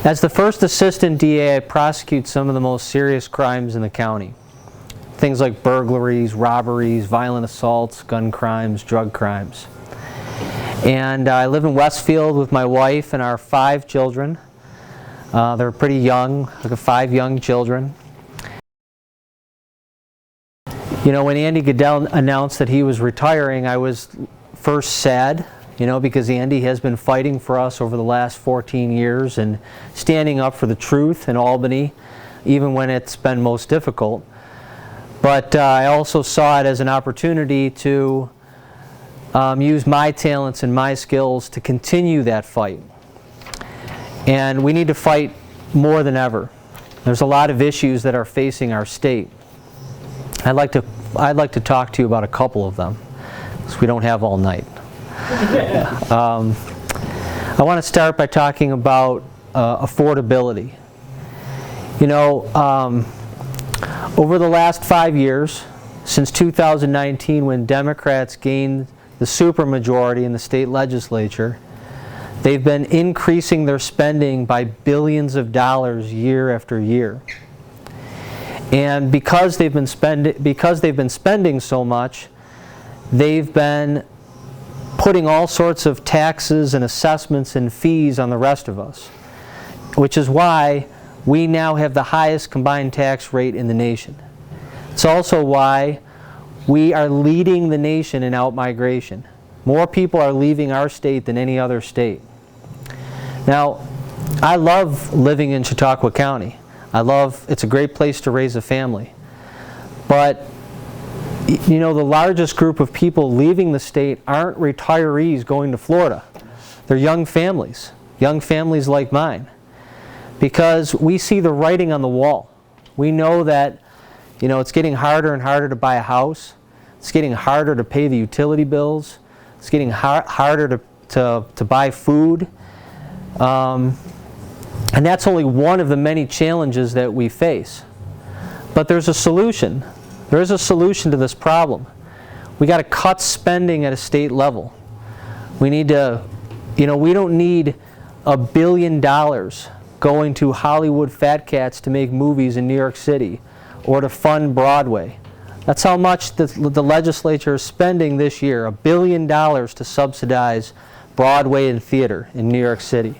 As the first assistant DA, I prosecute some of the most serious crimes in the county. Things like burglaries, robberies, violent assaults, gun crimes, drug crimes. And I live in Westfield with my wife and our 5 children. They're pretty young, like 5 young children. You know, when Andy Goodell announced that he was retiring, I was first sad, you know, because Andy has been fighting for us over the last 14 years and standing up for the truth in Albany, even when it's been most difficult. But I also saw it as an opportunity to use my talents and my skills to continue that fight. And we need to fight more than ever. There's a lot of issues that are facing our state. I'd like to talk to you about a couple of them, because we don't have all night. I want to start by talking about affordability. You know, over the last 5 years, since 2019, when Democrats gained the supermajority in the state legislature, they've been increasing their spending by billions of dollars year after year. And because they've been spending so much, they've been putting all sorts of taxes and assessments and fees on the rest of us, which is why we now have the highest combined tax rate in the nation. It's also why we are leading the nation in out-migration. More people are leaving our state than any other state. Now, I love living in Chautauqua County. It's a great place to raise a family. But, you know, the largest group of people leaving the state aren't retirees going to Florida. They're young families like mine. Because we see the writing on the wall. We know that, you know, it's getting harder and harder to buy a house. It's getting harder to pay the utility bills. It's getting harder to buy food. And that's only one of the many challenges that we face. But there's a solution. There is a solution to this problem. We got to cut spending at a state level. We need to, you know, we don't need $1 billion going to Hollywood fat cats to make movies in New York City or to fund Broadway. That's how much the legislature is spending this year, $1 billion to subsidize Broadway and theater in New York City.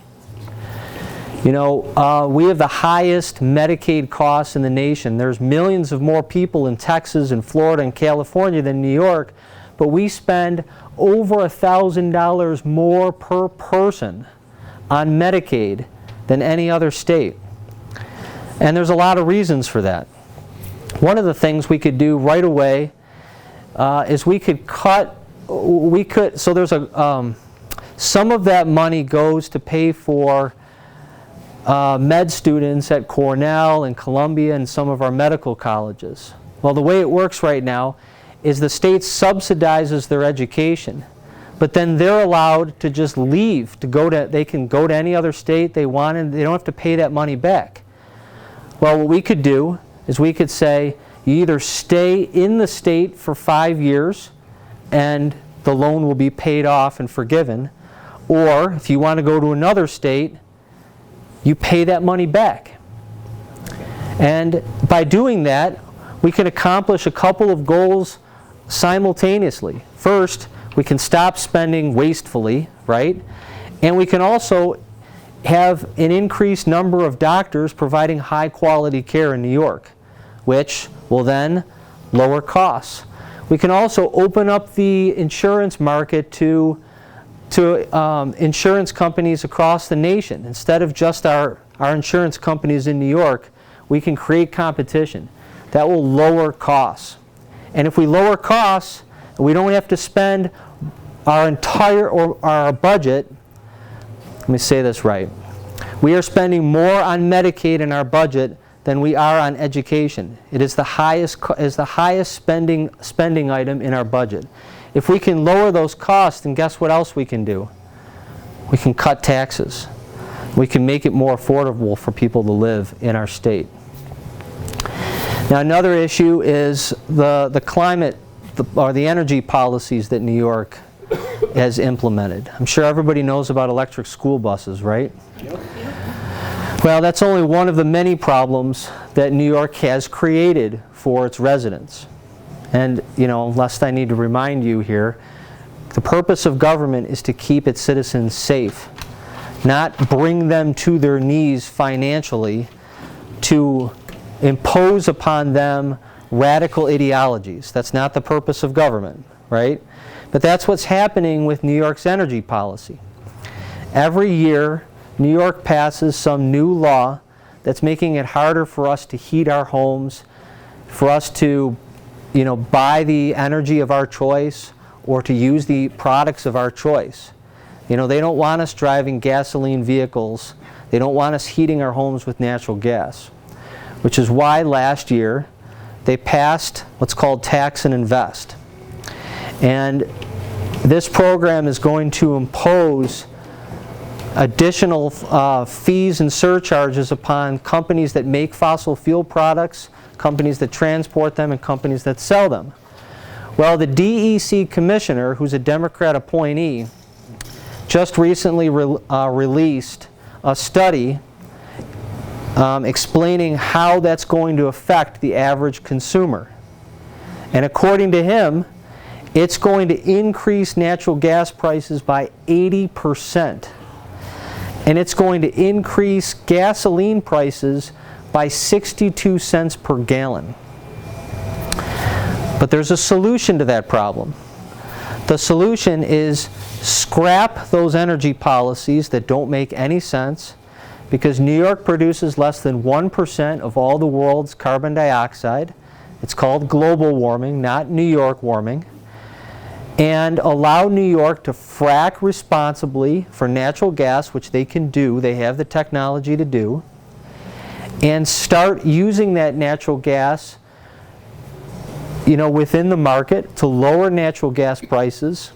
You know, we have the highest Medicaid costs in the nation. There's millions of more people in Texas and Florida and California than New York, but we spend over $1,000 more per person on Medicaid than any other state. And there's a lot of reasons for that. One of the things we could do right away is we could cut, so there's some of that money goes to pay for med students at Cornell and Columbia and some of our medical colleges. Well, the way it works right now is the state subsidizes their education, but then they're allowed to just leave, they can go to any other state they want and they don't have to pay that money back. Well, what we could do is we could say, you either stay in the state for 5 years and the loan will be paid off and forgiven, or if you want to go to another state, you pay that money back. And by doing that, we can accomplish a couple of goals simultaneously. First, we can stop spending wastefully, right? And we can also have an increased number of doctors providing high quality care in New York, which will then lower costs. We can also open up the insurance market to insurance companies across the nation. Instead of just our insurance companies in New York, we can create competition. That will lower costs. And if we lower costs, we don't have to spend our entire our budget. Let me say this right. We are spending more on Medicaid in our budget than we are on education. It is the highest spending item in our budget. If we can lower those costs, then guess what else we can do? We can cut taxes. We can make it more affordable for people to live in our state. Now, another issue is the climate or the energy policies that New York has implemented. I'm sure everybody knows about electric school buses, right? Well, that's only one of the many problems that New York has created for its residents. And, lest I need to remind you here, the purpose of government is to keep its citizens safe, not bring them to their knees financially to impose upon them radical ideologies. That's not the purpose of government, right? But that's what's happening with New York's energy policy. Every year, New York passes some new law that's making it harder for us to heat our homes, for us to, buy the energy of our choice or to use the products of our choice. They don't want us driving gasoline vehicles. They don't want us heating our homes with natural gas, which is why last year they passed what's called Tax and Invest. And this program is going to impose additional fees and surcharges upon companies that make fossil fuel products, companies that transport them, and companies that sell them. Well, the DEC commissioner, who's a Democrat appointee, just recently released a study explaining how that's going to affect the average consumer. And according to him, it's going to increase natural gas prices by 80%. And it's going to increase gasoline prices by 62 cents per gallon. But there's a solution to that problem. The solution is scrap those energy policies that don't make any sense, because New York produces less than 1% of all the world's carbon dioxide. It's called global warming, not New York warming. And allow New York to frack responsibly for natural gas, which they can do. They have the technology to do. And start using that natural gas within the market to lower natural gas prices.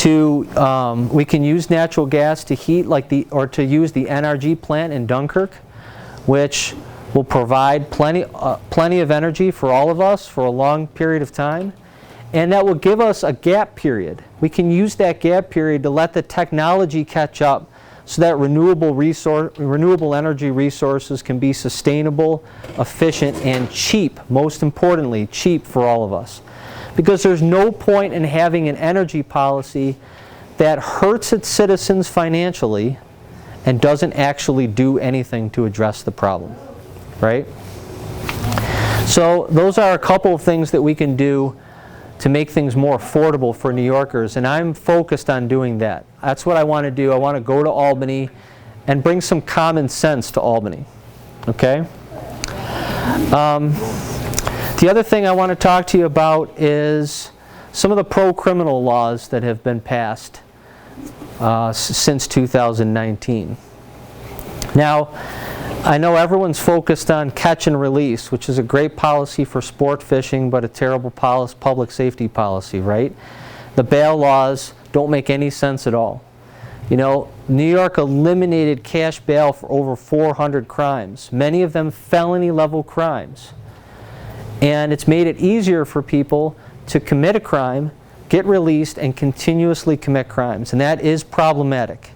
We can use natural gas to heat or to use the NRG plant in Dunkirk, which will provide plenty of energy for all of us for a long period of time. And that will give us a gap period. We can use that gap period to let the technology catch up so that renewable energy resources can be sustainable, efficient, and cheap. Most importantly, cheap for all of us. Because there's no point in having an energy policy that hurts its citizens financially and doesn't actually do anything to address the problem, right? So those are a couple of things that we can do to make things more affordable for New Yorkers, and I'm focused on doing that. That's what I want to do. I want to go to Albany and bring some common sense to Albany, okay? The other thing I want to talk to you about is some of the pro-criminal laws that have been passed since 2019. Now, I know everyone's focused on catch and release, which is a great policy for sport fishing, but a terrible public safety policy, right? The bail laws don't make any sense at all. New York eliminated cash bail for over 400 crimes, many of them felony-level crimes. And it's made it easier for people to commit a crime, get released, and continuously commit crimes. And that is problematic.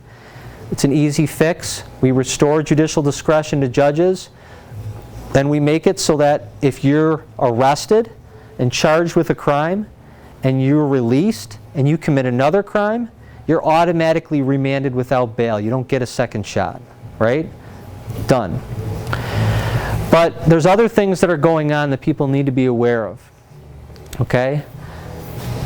It's an easy fix. We restore judicial discretion to judges. Then we make it so that if you're arrested and charged with a crime and you're released and you commit another crime, you're automatically remanded without bail. You don't get a second shot, right? Done. But there's other things that are going on that people need to be aware of, okay?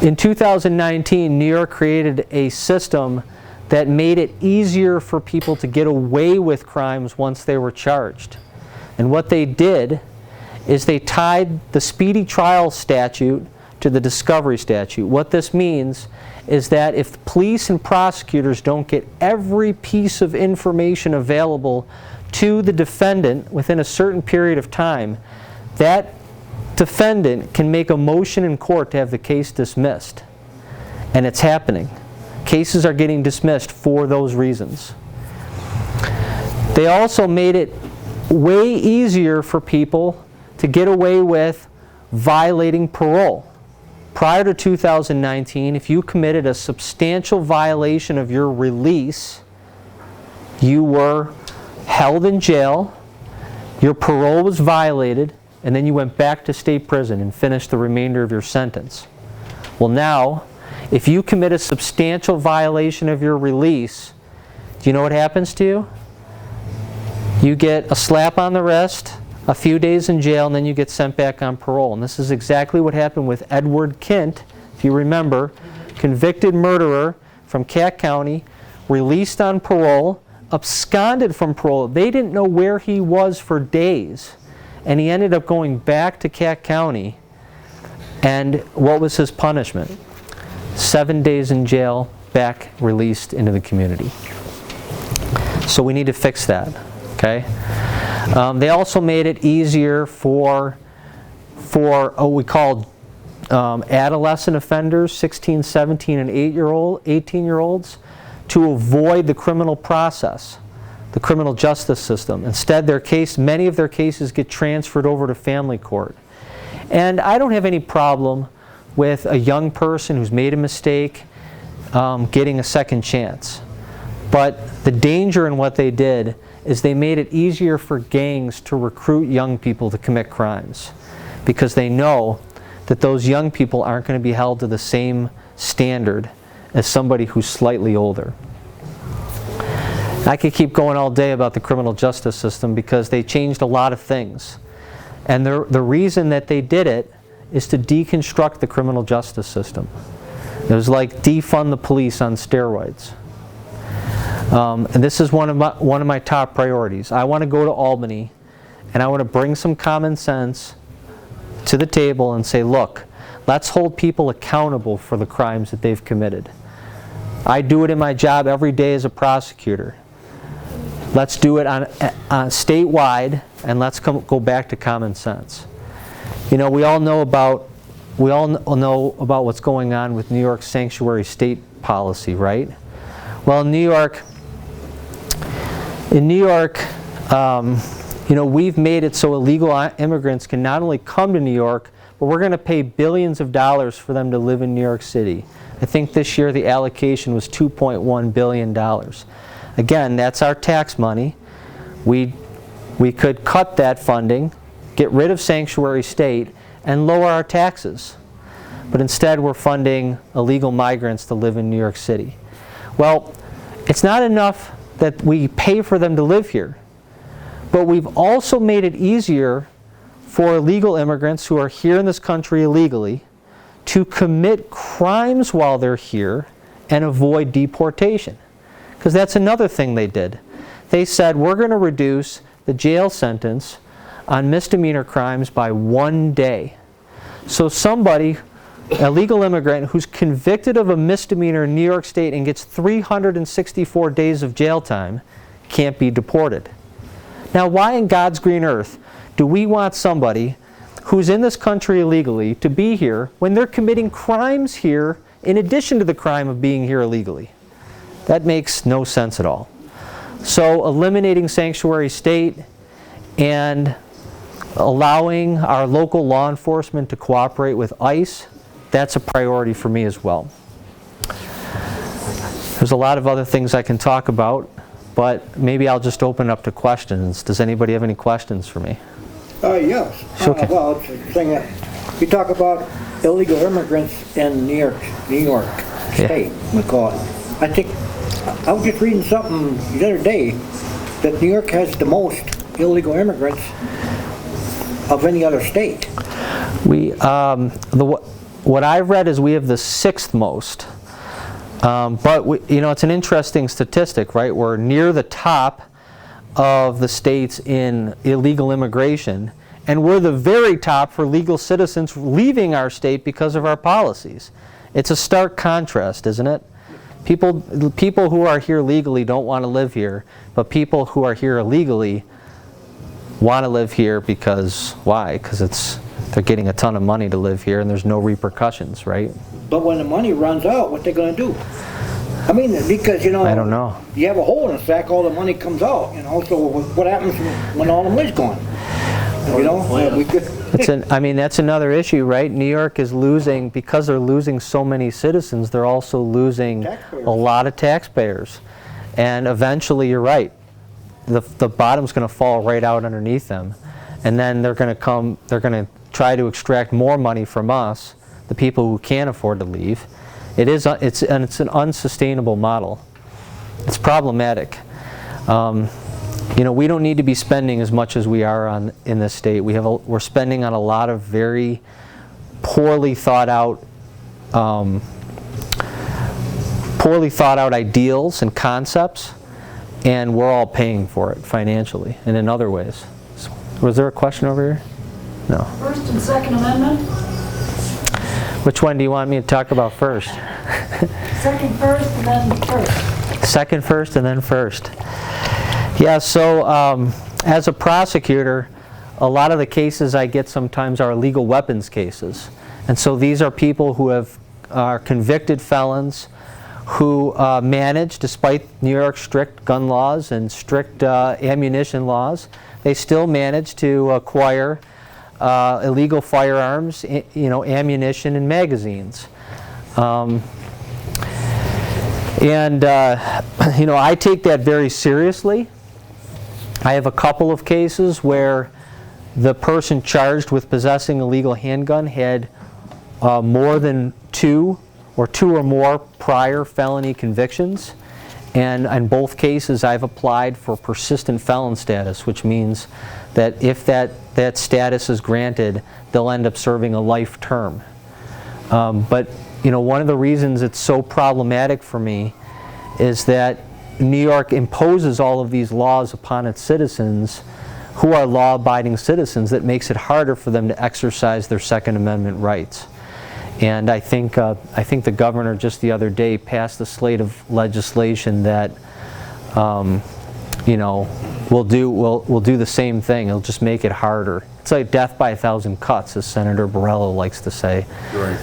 In 2019, New York created a system that made it easier for people to get away with crimes once they were charged. And what they did is they tied the speedy trial statute to the discovery statute. What this means is that if police and prosecutors don't get every piece of information available to the defendant within a certain period of time, that defendant can make a motion in court to have the case dismissed. And it's happening. Cases are getting dismissed for those reasons. They also made it way easier for people to get away with violating parole. Prior to 2019, if you committed a substantial violation of your release, you were held in jail, your parole was violated, and then you went back to state prison and finished the remainder of your sentence. Well, now, if you commit a substantial violation of your release, do you know what happens to you? You get a slap on the wrist, a few days in jail, and then you get sent back on parole. And this is exactly what happened with Edward Kint, if you remember, convicted murderer from Chautauqua County, released on parole, absconded from parole. They didn't know where he was for days. And he ended up going back to Chautauqua County. And what was his punishment? 7 days in jail, back released into the community. So we need to fix that. Okay? They also made it easier for what we call adolescent offenders, 16, 17, and 18-year-olds, to avoid the criminal process, the criminal justice system. Instead, many of their cases get transferred over to family court. And I don't have any problem with a young person who's made a mistake getting a second chance. But the danger in what they did is they made it easier for gangs to recruit young people to commit crimes, because they know that those young people aren't going to be held to the same standard as somebody who's slightly older. I could keep going all day about the criminal justice system because they changed a lot of things. And the reason that they did it is to deconstruct the criminal justice system. It was like defund the police on steroids. And this is one of my top priorities. I want to go to Albany and I want to bring some common sense to the table and say, look, let's hold people accountable for the crimes that they've committed. I do it in my job every day as a prosecutor. Let's do it on statewide, and let's go back to common sense. You know, we all know about what's going on with New York's sanctuary state policy, right? Well, in New York, you know, we've made it so illegal immigrants can not only come to New York, but we're going to pay billions of dollars for them to live in New York City. I think this year the allocation was $2.1 billion. Again, that's our tax money. We could cut that funding, get rid of sanctuary state, and lower our taxes. But instead we're funding illegal migrants to live in New York City. Well, it's not enough that we pay for them to live here, but we've also made it easier for illegal immigrants who are here in this country illegally to commit crimes while they're here and avoid deportation. Because that's another thing they did. They said, we're going to reduce the jail sentence on misdemeanor crimes by 1 day. So somebody, a legal immigrant who's convicted of a misdemeanor in New York State and gets 364 days of jail time can't be deported. Now, why in God's green earth do we want somebody who's in this country illegally to be here when they're committing crimes here in addition to the crime of being here illegally? That makes no sense at all. So eliminating sanctuary state and allowing our local law enforcement to cooperate with ICE, that's a priority for me as well. There's a lot of other things I can talk about, but maybe I'll just open up to questions. Does anybody have any questions for me? Yes. Okay. Well, it's a thing that you talk about illegal immigrants in New York State, we call it. I think I was just reading something the other day that New York has the most illegal immigrants of any other state. What I've read is we have the 6th most. But it's an interesting statistic, right? We're near the top of the states in illegal immigration, and we're the very top for legal citizens leaving our state because of our policies. It's a stark contrast, isn't it? People who are here legally don't want to live here, but people who are here illegally want to live here because, why? Because they're getting a ton of money to live here and there's no repercussions, right? But when the money runs out, what they going to do? I mean, because, I don't know. You have a hole in the sack, all the money comes out, so what happens when all the money's gone? That's another issue, right? New York is losing, because they're losing so many citizens, they're also losing a lot of taxpayers. And eventually, you're right, the bottom's going to fall right out underneath them, and then they're going to try to extract more money from us, the people who can't afford to leave. It's an unsustainable model. It's problematic. We don't need to be spending as much as we are in this state. We're spending on a lot of very poorly thought out ideals and concepts, and we're all paying for it financially and in other ways. Was there a question over here? No. First and Second Amendment? Which one do you want me to talk about first? Second first and then first. Second first and then first. Yeah, so as a prosecutor, a lot of the cases I get sometimes are illegal weapons cases. And so these are people who are convicted felons who manage, despite New York's strict gun laws and strict ammunition laws, they still manage to acquire illegal firearms, ammunition and magazines. I take that very seriously. I have a couple of cases where the person charged with possessing a legal handgun had more than two or more prior felony convictions. And in both cases, I've applied for persistent felon status, which means that if that status is granted, they'll end up serving a life term. But one of the reasons it's so problematic for me is that New York imposes all of these laws upon its citizens who are law-abiding citizens that makes it harder for them to exercise their Second Amendment rights. And I think the governor just the other day passed a slate of legislation that will do the same thing. It'll just make it harder. It's like death by 1,000 cuts, as Senator Borrello likes to say. Right.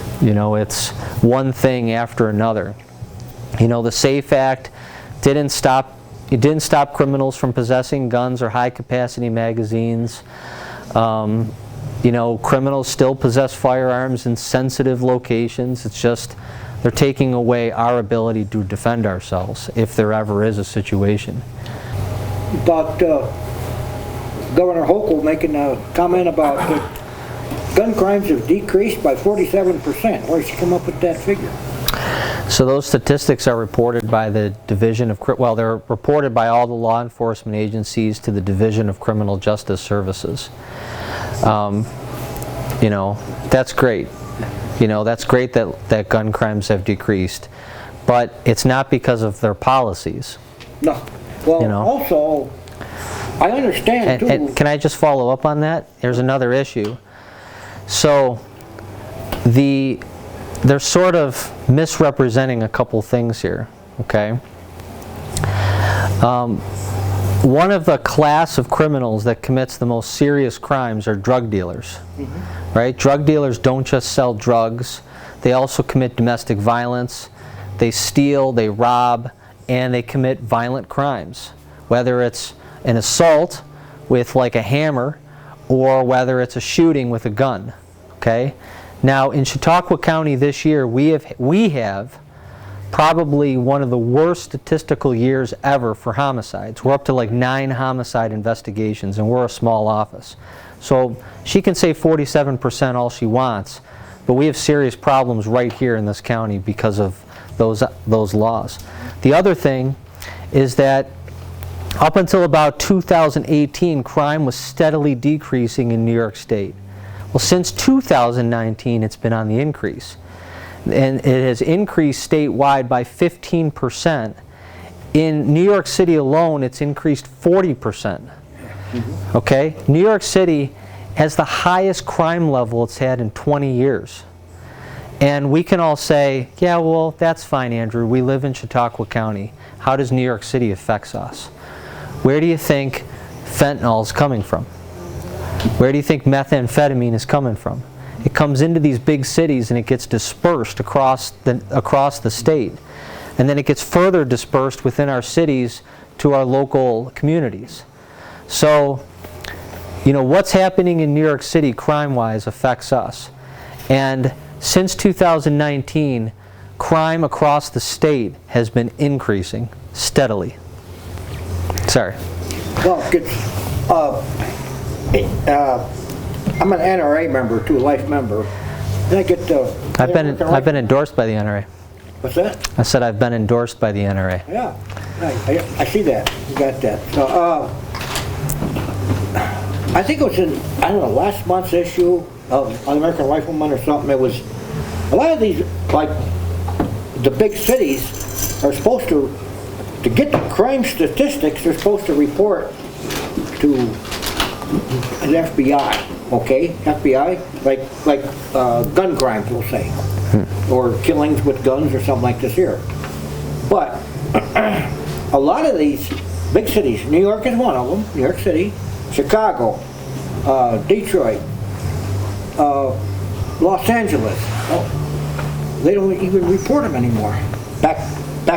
It's one thing after another. The SAFE Act didn't stop criminals from possessing guns or high-capacity magazines. Criminals still possess firearms in sensitive locations. It's just they're taking away our ability to defend ourselves if there ever is a situation. About Governor Hochul making a comment about that gun crimes have decreased by 47%. Where did she come up with that figure? So those statistics are reported by the Division of, they're reported by all the law enforcement agencies to the Division of Criminal Justice Services. That's great. That's great that gun crimes have decreased, but it's not because of their policies. No. Well, also, I understand too. And can I just follow up on that? There's another issue. So they're sort of misrepresenting a couple things here, okay? One of the class of criminals that commits the most serious crimes are drug dealers, right? Drug dealers don't just sell drugs. They also commit domestic violence. They steal, they rob, and they commit violent crimes, whether it's an assault with like a hammer or whether it's a shooting with a gun, okay? Now, in Chautauqua County this year, we have probably one of the worst statistical years ever for homicides. We're up to like 9 homicide investigations, and we're a small office. So she can say 47% all she wants, but we have serious problems right here in this county because of those laws. The other thing is that up until about 2018, crime was steadily decreasing in New York State. Well, since 2019, it's been on the increase. And it has increased statewide by 15%. In New York City alone, it's increased 40%. Okay? New York City has the highest crime level it's had in 20 years. And we can all say, yeah, well, that's fine, Andrew. We live in Chautauqua County. How does New York City affect us? Where do you think fentanyl is coming from? Where do you think methamphetamine is coming from? It comes into these big cities and it gets dispersed across the state. And then it gets further dispersed within our cities to our local communities. So, what's happening in New York City crime-wise affects us. And since 2019, crime across the state has been increasing steadily. Sorry. Well, I'm an NRA member too, life member. Then I get the... I've been endorsed by the NRA. What's that? I said I've been endorsed by the NRA. Yeah, I see that. You got that. So, I think it was in, I don't know, last month's issue of American Rifleman or something. It was, a lot of these, like, the big cities are supposed to get the crime statistics, they're supposed to report to the FBI, okay? FBI, like gun crimes, we'll say, or killings with guns or something like this here. But a lot of these big cities, New York is one of them, New York City, Chicago, Detroit, Los Angeles, they don't even report them anymore, back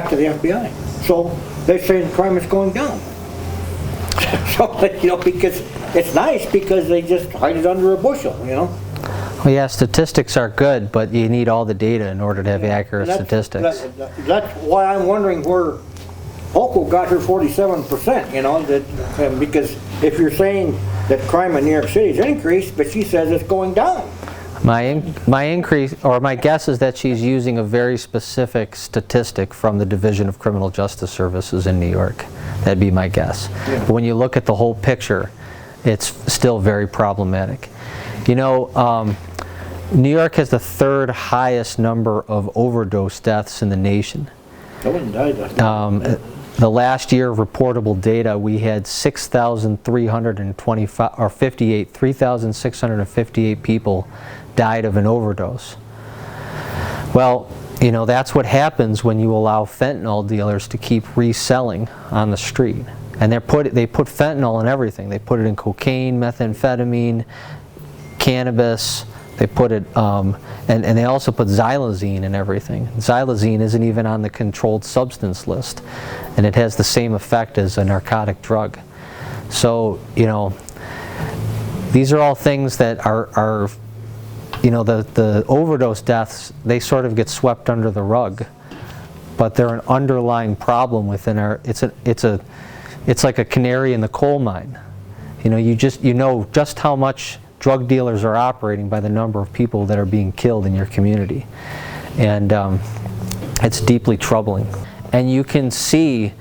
to the FBI. So they're saying crime is going down. So, you know, because it's nice because they just hide it under a bushel, you know. Well, yeah, statistics are good, but you need all the data in order to have accurate statistics. That's why I'm wondering where Hochul got her 47%, you know, that because if you're saying that crime in New York City has increased, but she says it's going down. My guess is that she's using a very specific statistic from the Division of Criminal Justice Services in New York. That'd be my guess. Yeah. But when you look at the whole picture, it's still very problematic. You know, New York has the third highest number of overdose deaths in the nation. No one died. The last year reportable data, we had 3,658 people died of an overdose. Well, you know, that's what happens when you allow fentanyl dealers to keep reselling on the street. And they put fentanyl in everything. They put it in cocaine, methamphetamine, cannabis. They put it, and they also put xylazine in everything. Xylazine isn't even on the controlled substance list, and it has the same effect as a narcotic drug. So, you know, these are all things that are you know, the overdose deaths, they sort of get swept under the rug, but they're an underlying problem within our, it's like a canary in the coal mine. You know, you know just how much drug dealers are operating by the number of people that are being killed in your community. And it's deeply troubling. And you can see,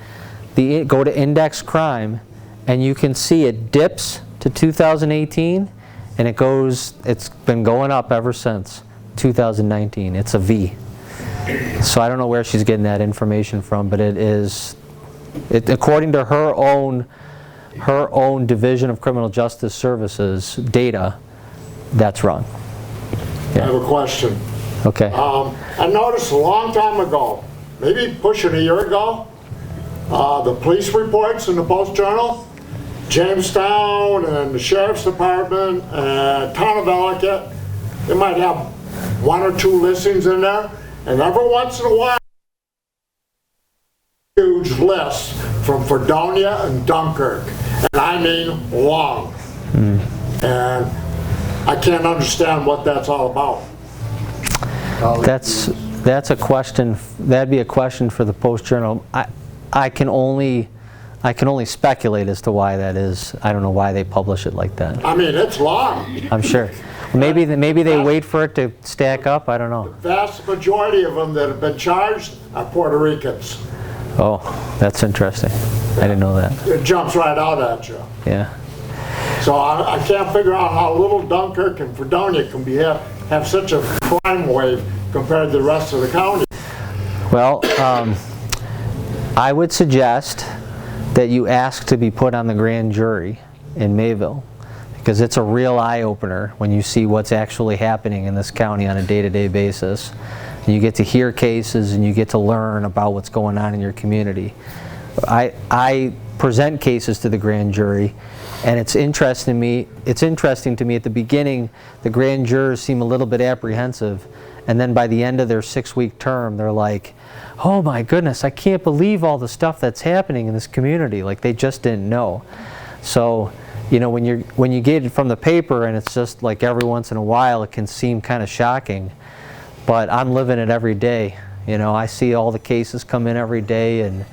go to index crime, and you can see it dips to 2018, and it's been going up ever since 2019. It's a V. So I don't know where she's getting that information from, but according to her own Division of Criminal Justice Services data, that's wrong. Yeah. I have a question. Okay. I noticed a long time ago, maybe pushing a year ago, the police reports in the Post-Journal, Jamestown and the Sheriff's Department and Town of Ellicott, they might have 1 or 2 listings in there, and every once in a while, huge list from Fredonia and Dunkirk, and I mean long. And I can't understand what that's all about. That's a question. That'd be a question for the Post-Journal. I can only speculate as to why that is. I don't know why they publish it like that. I mean, it's long. I'm sure. Maybe they wait for it to stack up. I don't know. The vast majority of them that have been charged are Puerto Ricans. Oh, that's interesting. I didn't know that. It jumps right out at you. Yeah. So I can't figure out how little Dunkirk and Fredonia can have such a crime wave compared to the rest of the county. Well, I would suggest that you ask to be put on the grand jury in Mayville, because it's a real eye-opener when you see what's actually happening in this county on a day-to-day basis. And you get to hear cases and you get to learn about what's going on in your community. I present cases to the grand jury, and it's interesting to me at the beginning, the grand jurors seem a little bit apprehensive, and then by the end of their 6-week term, they're like, oh my goodness, I can't believe all the stuff that's happening in this community. Like, they just didn't know. So, you know, when you get it from the paper and it's just like every once in a while, it can seem kind of shocking. But I'm living it every day. You know, I see all the cases come in every day, and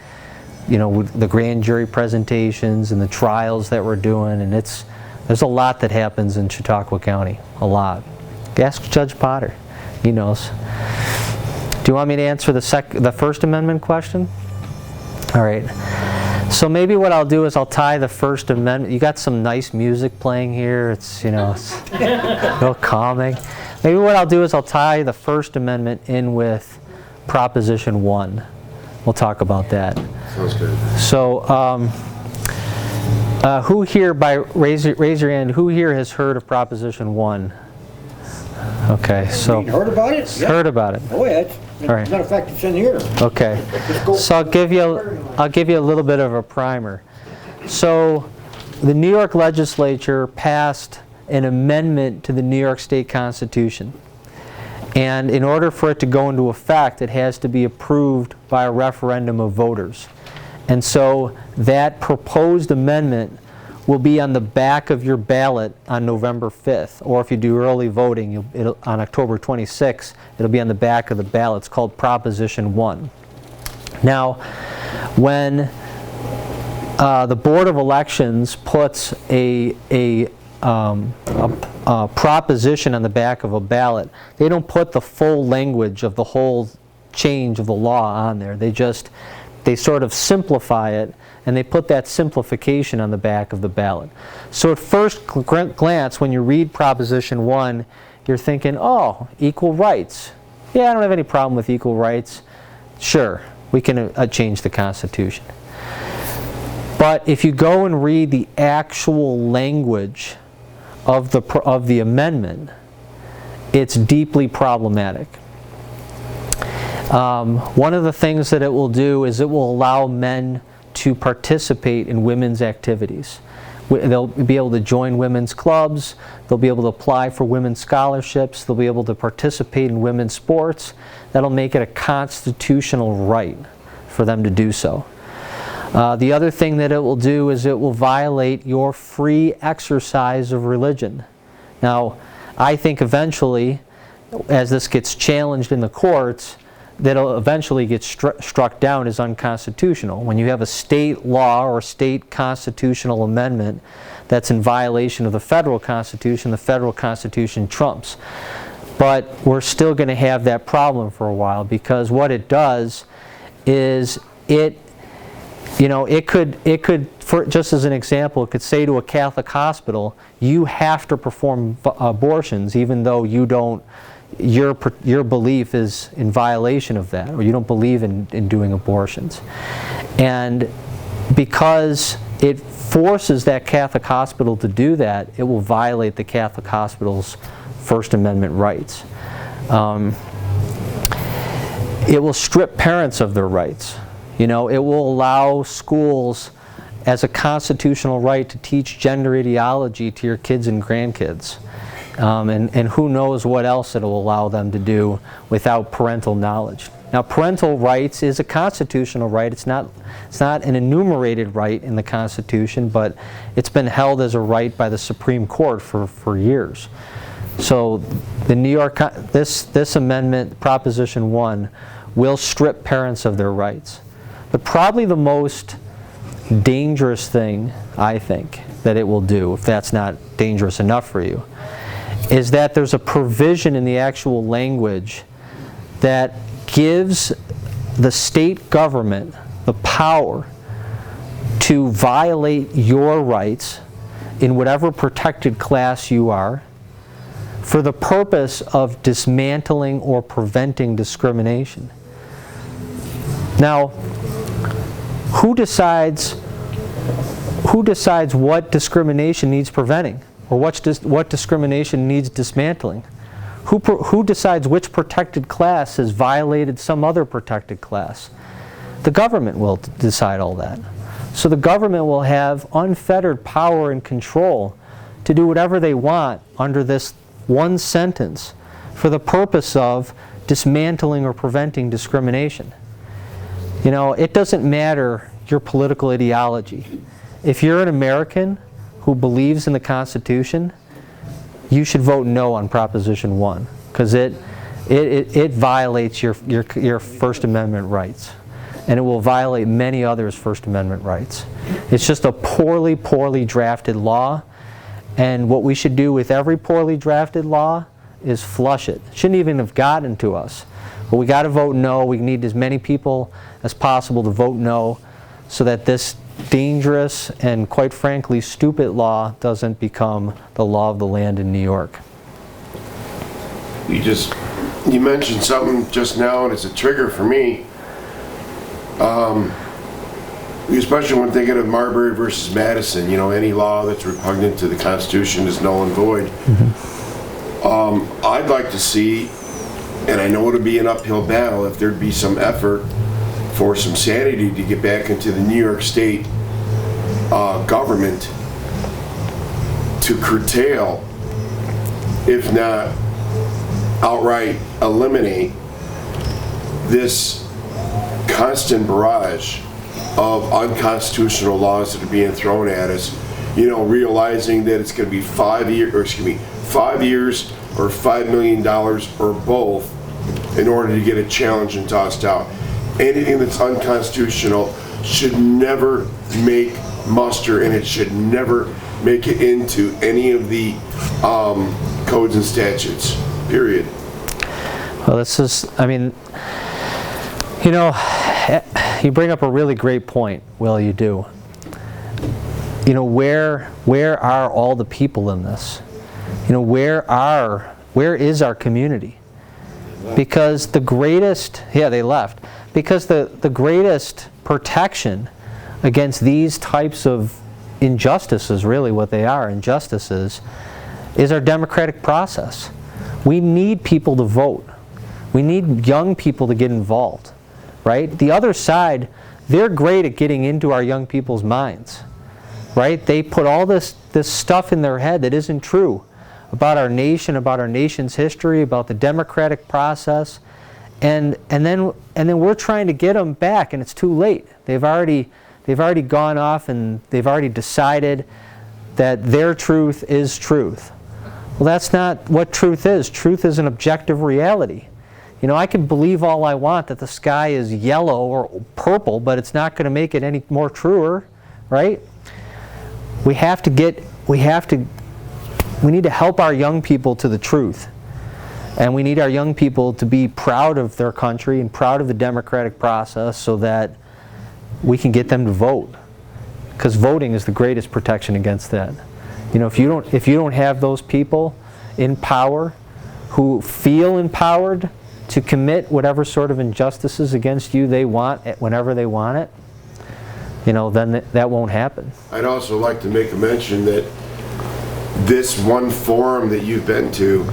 with the grand jury presentations and the trials that we're doing, and there's a lot that happens in Chautauqua County, a lot. Ask Judge Potter, he knows. Do you want me to answer the First Amendment question? All right. So maybe what I'll do is I'll tie the First Amendment. You got some nice music playing here. It's it's real calming. Maybe what I'll do is I'll tie the First Amendment in with Proposition 1. We'll talk about that. Sounds good. So, who here, raise your hand, who here has heard of Proposition 1? Okay, so. You heard about it? Yeah. Heard about it. Oh, yeah. As a right. matter of fact, it's in here. Okay. So I'll give you a little bit of a primer. So, the New York legislature passed an amendment to the New York State Constitution. And in order for it to go into effect, it has to be approved by a referendum of voters. And so that proposed amendment will be on the back of your ballot on November 5th. Or if you do early voting, on October 26th, it'll be on the back of the ballot. It's called Proposition 1. Now, when the Board of Elections puts a proposition on the back of a ballot, they don't put the full language of the whole change of the law on there. They sort of simplify it, and they put that simplification on the back of the ballot. So at first glance, when you read Proposition 1, you're thinking, oh, equal rights. Yeah, I don't have any problem with equal rights. Sure, we can change the Constitution. But if you go and read the actual language of the amendment, it's deeply problematic. One of the things that it will do is it will allow men to participate in women's activities. They'll be able to join women's clubs, they'll be able to apply for women's scholarships, they'll be able to participate in women's sports. That'll make it a constitutional right for them to do so. The other thing that it will do is it will violate your free exercise of religion. Now, I think eventually, as this gets challenged in the courts, that'll eventually get struck down as unconstitutional. When you have a state law or state constitutional amendment that's in violation of the federal Constitution trumps. But we're still going to have that problem for a while, because what it does is it could, just as an example, it could say to a Catholic hospital, you have to perform abortions even though you don't, your belief is in violation of that, or you don't believe in doing abortions. And because it forces that Catholic hospital to do that, it will violate the Catholic hospital's First Amendment rights. It will strip parents of their rights. It will allow schools as a constitutional right to teach gender ideology to your kids and grandkids. And who knows what else it will allow them to do without parental knowledge. Now, parental rights is a constitutional right. It's not an enumerated right in the Constitution, but it's been held as a right by the Supreme Court for years. So the New York, this amendment, Proposition 1, will strip parents of their rights. But probably the most dangerous thing, I think, that it will do, if that's not dangerous enough for you, is that there's a provision in the actual language that gives the state government the power to violate your rights in whatever protected class you are for the purpose of dismantling or preventing discrimination. Now, who decides what discrimination needs preventing, or what discrimination needs dismantling? Who decides which protected class has violated some other protected class? The government will decide all that. So the government will have unfettered power and control to do whatever they want under this one sentence for the purpose of dismantling or preventing discrimination. It doesn't matter your political ideology. If you're an American who believes in the Constitution, you should vote no on Proposition 1, because it violates your First Amendment rights. and it will violate many others' First Amendment rights. It's just a poorly, poorly drafted law, and what we should do with every poorly drafted law is flush it. It shouldn't even have gotten to us. But we got to vote no. We need as many people as possible to vote no so that this dangerous and, quite frankly, stupid law doesn't become the law of the land in New York. You mentioned something just now, and it's a trigger for me. Especially when thinking of Marbury versus Madison, any law that's repugnant to the Constitution is null and void. I'd like to see, and I know it'll be an uphill battle, if there'd be some effort for some sanity to get back into the New York State government to curtail, if not outright eliminate, this constant barrage of unconstitutional laws that are being thrown at us, realizing that it's going to be 5 years or $5 million or both in order to get it challenged and tossed out. Anything that's unconstitutional should never make muster, and it should never make it into any of the codes and statutes, period. Well, this is, you bring up a really great point, Will, you do. Where are all the people in this? Where is our community? Because the greatest, they left. Because the greatest protection against these types of injustices, really what they are, injustices, is our democratic process. We need people to vote. We need young people to get involved, right? The other side, they're great at getting into our young people's minds, right? They put all this stuff in their head that isn't true about our nation, about our nation's history, about the democratic process, and then we're trying to get them back, and it's too late. They've already gone off, and they've already decided that their truth is truth. Well, that's not what truth is. Truth is an objective reality. I can believe all I want that the sky is yellow or purple, but it's not going to make it any more truer, right? We need to help our young people to the truth. And we need our young people to be proud of their country and proud of the democratic process so that we can get them to vote. Because voting is the greatest protection against that. If you don't have those people in power who feel empowered to commit whatever sort of injustices against you they want whenever they want it, then that won't happen. I'd also like to make a mention that this one forum that you've been to,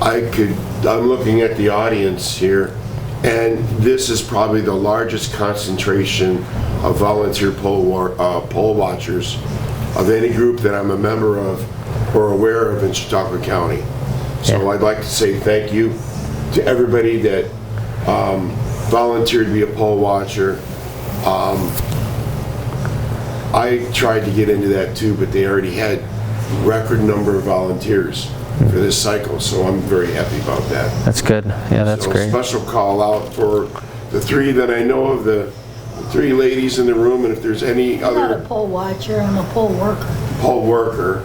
I'm looking at the audience here, and this is probably the largest concentration of volunteer poll watchers of any group that I'm a member of or aware of in Chautauqua County. So I'd like to say thank you to everybody that volunteered to be a poll watcher. I tried to get into that too, but they already had record number of volunteers for this cycle, so I'm very happy about that. That's good. Yeah, that's great. Special call out for the three that I know of, the three ladies in the room, and if there's any I'm other... not a poll watcher, I'm a poll worker. Poll worker.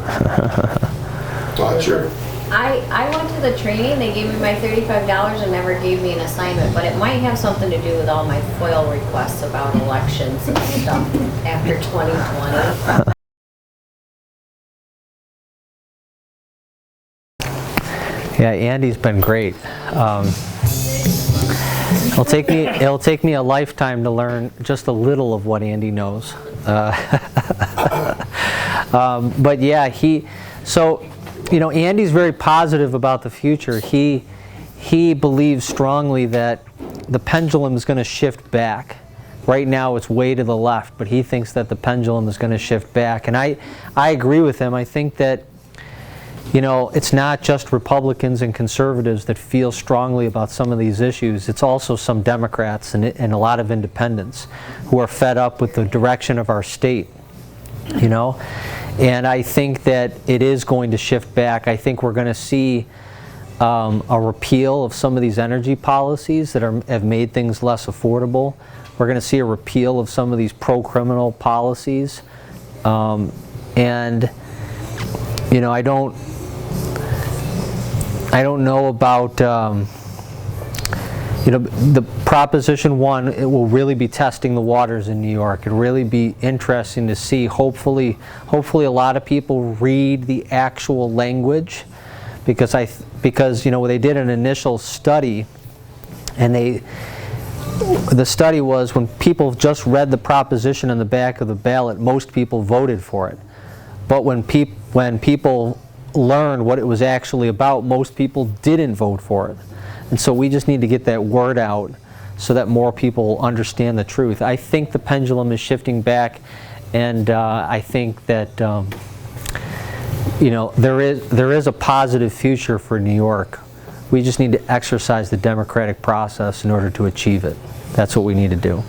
Watcher. I went to the training, they gave me my $35 and never gave me an assignment, but it might have something to do with all my FOIL requests about elections and stuff after 2020. Yeah, Andy's been great. It'll take me a lifetime to learn just a little of what Andy knows. But yeah, Andy's very positive about the future. He believes strongly that the pendulum is going to shift back. Right now it's way to the left, but he thinks that the pendulum is going to shift back. And I agree with him. I think that it's not just Republicans and conservatives that feel strongly about some of these issues. It's also some Democrats and a lot of independents who are fed up with the direction of our state. And I think that it is going to shift back. I think we're going to see a repeal of some of these energy policies that have made things less affordable. We're going to see a repeal of some of these pro-criminal policies. And, you know, I don't know about, you know, the Proposition 1, it will really be testing the waters in New York. It'll really be interesting to see. Hopefully a lot of people read the actual language, because you know, they did an initial study, and the study was when people just read the proposition in the back of the ballot, most people voted for it. But when people learned what it was actually about, most people didn't vote for it. And so we just need to get that word out so that more people understand the truth. I think the pendulum is shifting back, and I think that you know, there is a positive future for New York. We just need to exercise the democratic process in order to achieve it. That's what we need to do.